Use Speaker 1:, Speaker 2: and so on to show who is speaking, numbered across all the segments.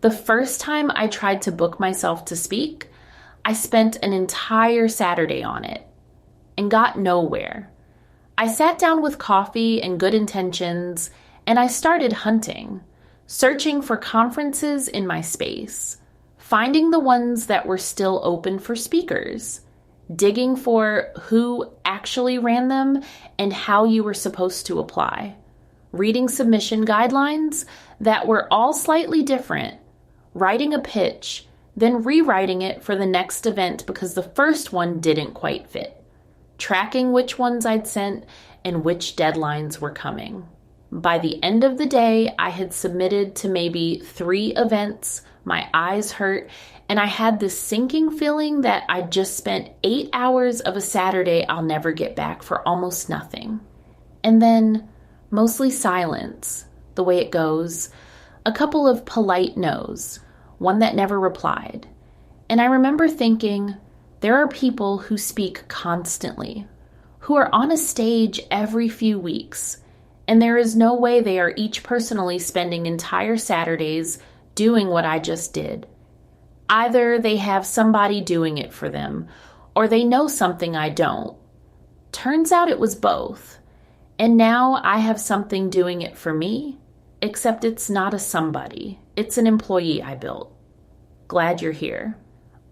Speaker 1: The first time I tried to book myself to speak, I spent an entire Saturday on it and got nowhere. I sat down with coffee and good intentions, and I started hunting, searching for conferences in my space, finding the ones that were still open for speakers, digging for who actually ran them and how you were supposed to apply, reading submission guidelines that were all slightly different, writing a pitch, then rewriting it for the next event because the first one didn't quite fit, tracking which ones I'd sent and which deadlines were coming. By the end of the day, I had submitted to maybe 3 events, my eyes hurt, and I had this sinking feeling that I'd just spent 8 hours of a Saturday I'll never get back for almost nothing. And then, mostly silence, the way it goes, a couple of polite no's, one that never replied. And I remember thinking, there are people who speak constantly, who are on a stage every few weeks, and there is no way they are each personally spending entire Saturdays doing what I just did. Either they have somebody doing it for them, or they know something I don't. Turns out it was both. And now I have something doing it for me, except it's not a somebody. It's an employee I built. Glad you're here.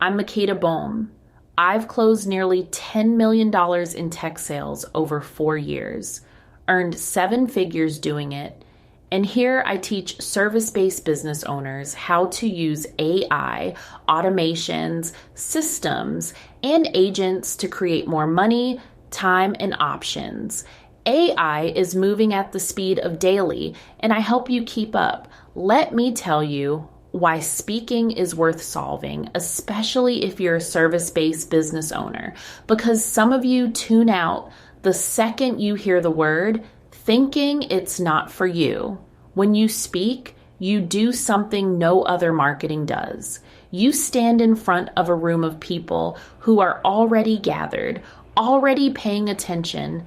Speaker 1: I'm Makeda Bohm. I've closed nearly $10 million in tech sales over 4 years, earned 7 figures doing it, and here I teach service-based business owners how to use AI, automations, systems, and agents to create more money, time, and options. AI is moving at the speed of daily, and I help you keep up. Let me tell you why speaking is worth solving, especially if you're a service-based business owner, because some of you tune out the second you hear the word, thinking it's not for you. When you speak, you do something no other marketing does. You stand in front of a room of people who are already gathered, already paying attention,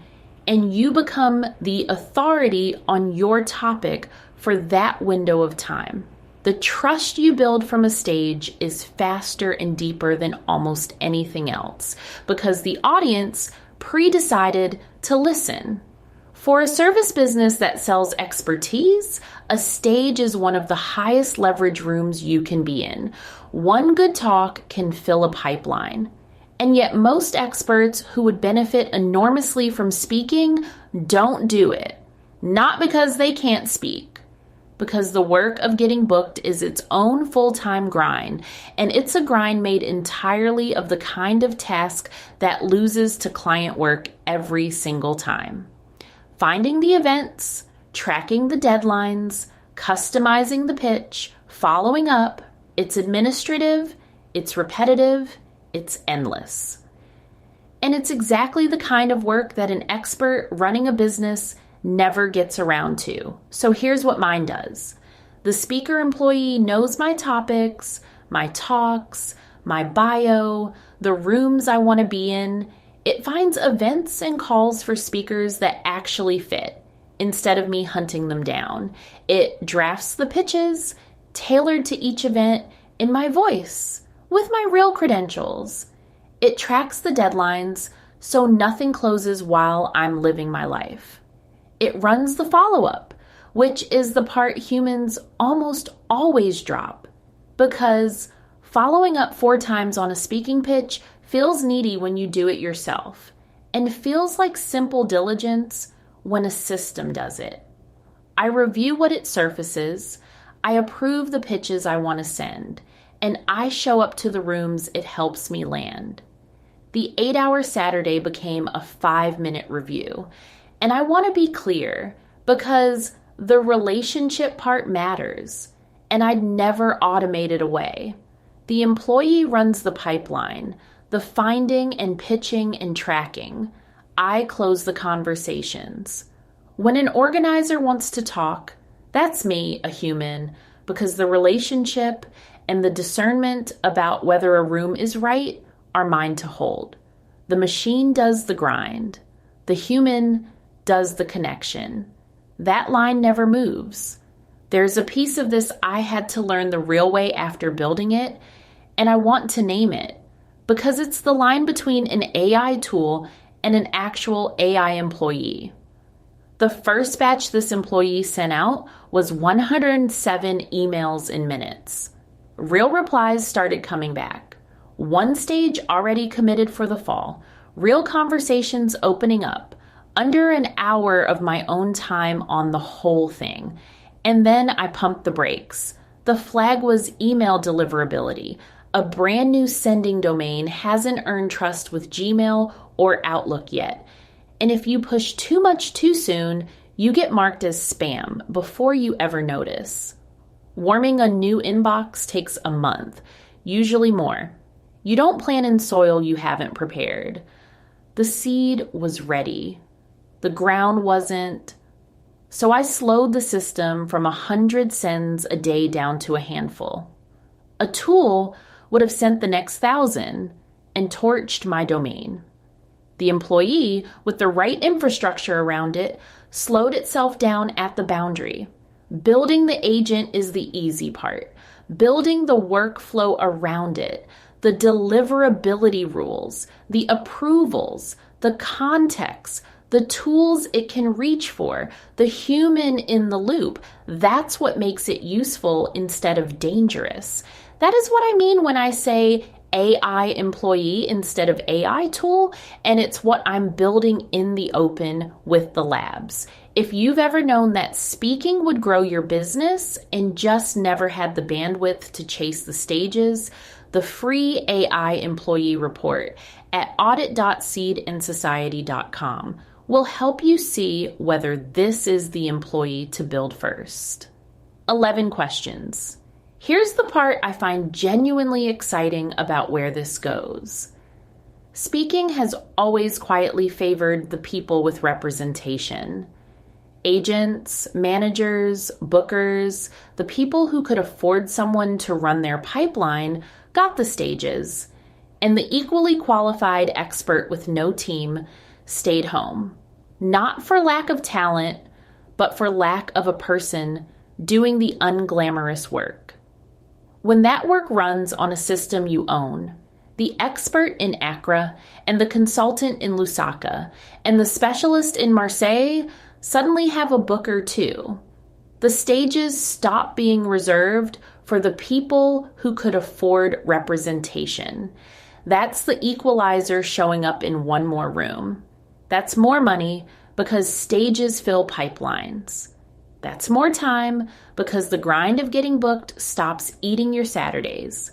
Speaker 1: and you become the authority on your topic for that window of time. The trust you build from a stage is faster and deeper than almost anything else because the audience pre-decided to listen. For a service business that sells expertise, a stage is one of the highest leverage rooms you can be in. One good talk can fill a pipeline. And yet most experts who would benefit enormously from speaking don't do it. Not because they can't speak, because the work of getting booked is its own full-time grind, and it's a grind made entirely of the kind of task that loses to client work every single time. Finding the events, tracking the deadlines, customizing the pitch, following up, it's administrative, it's repetitive, it's endless. And it's exactly the kind of work that an expert running a business never gets around to. So here's what mine does. The speaker employee knows my topics, my talks, my bio, the rooms I want to be in. It finds events and calls for speakers that actually fit instead of me hunting them down. It drafts the pitches tailored to each event in my voice with my real credentials. It tracks the deadlines so nothing closes while I'm living my life. It runs the follow-up, which is the part humans almost always drop, because following up 4 times on a speaking pitch feels needy when you do it yourself, and feels like simple diligence when a system does it. I review what it surfaces, I approve the pitches I want to send, and I show up to the rooms it helps me land. The 8-hour Saturday became a 5-minute review. And I want to be clear because the relationship part matters, and I'd never automate it away. The employee runs the pipeline, the finding and pitching and tracking. I close the conversations. When an organizer wants to talk, that's me, a human, because the relationship and the discernment about whether a room is right are mine to hold. The machine does the grind. The human does the connection. That line never moves. There's a piece of this I had to learn the real way after building it, and I want to name it because it's the line between an AI tool and an actual AI employee. The first batch this employee sent out was 107 emails in minutes. Real replies started coming back. One stage already committed for the fall. Real conversations opening up. Under an hour of my own time on the whole thing. And then I pumped the brakes. The flag was email deliverability. A brand new sending domain hasn't earned trust with Gmail or Outlook yet. And if you push too much too soon, you get marked as spam before you ever notice. Warming a new inbox takes a month, usually more. You don't plant in soil you haven't prepared. The seed was ready. The ground wasn't. So I slowed the system from 100 sends a day down to a handful. A tool would have sent the next 1,000 and torched my domain. The employee, with the right infrastructure around it, slowed itself down at the boundary. Building the agent is the easy part. Building the workflow around it, the deliverability rules, the approvals, the context, the tools it can reach for, the human in the loop. That's what makes it useful instead of dangerous. That is what I mean when I say AI employee instead of AI tool, and it's what I'm building in the open with the labs. If you've ever known that speaking would grow your business and just never had the bandwidth to chase the stages, the free AI employee report at audit.seedandsociety.com will help you see whether this is the employee to build first. 11 questions. Here's the part I find genuinely exciting about where this goes. Speaking has always quietly favored the people with representation. Agents, managers, bookers, the people who could afford someone to run their pipeline got the stages, and the equally qualified expert with no team stayed home. Not for lack of talent, but for lack of a person doing the unglamorous work. When that work runs on a system you own, the expert in Accra and the consultant in Lusaka and the specialist in Marseille suddenly have a booker too. The stages stop being reserved for the people who could afford representation. That's the equalizer showing up in one more room. That's more money because stages fill pipelines. That's more time because the grind of getting booked stops eating your Saturdays.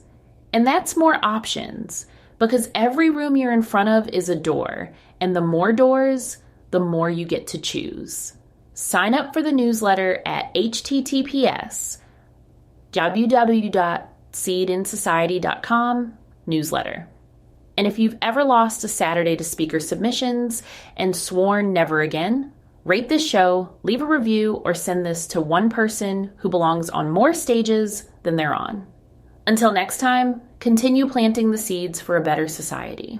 Speaker 1: And that's more options because every room you're in front of is a door, and the more doors, the more you get to choose. Sign up for the newsletter at https://www.seedandsociety.com newsletter. And if you've ever lost a Saturday to speaker submissions and sworn never again, rate this show, leave a review, or send this to one person who belongs on more stages than they're on. Until next time, continue planting the seeds for a better society.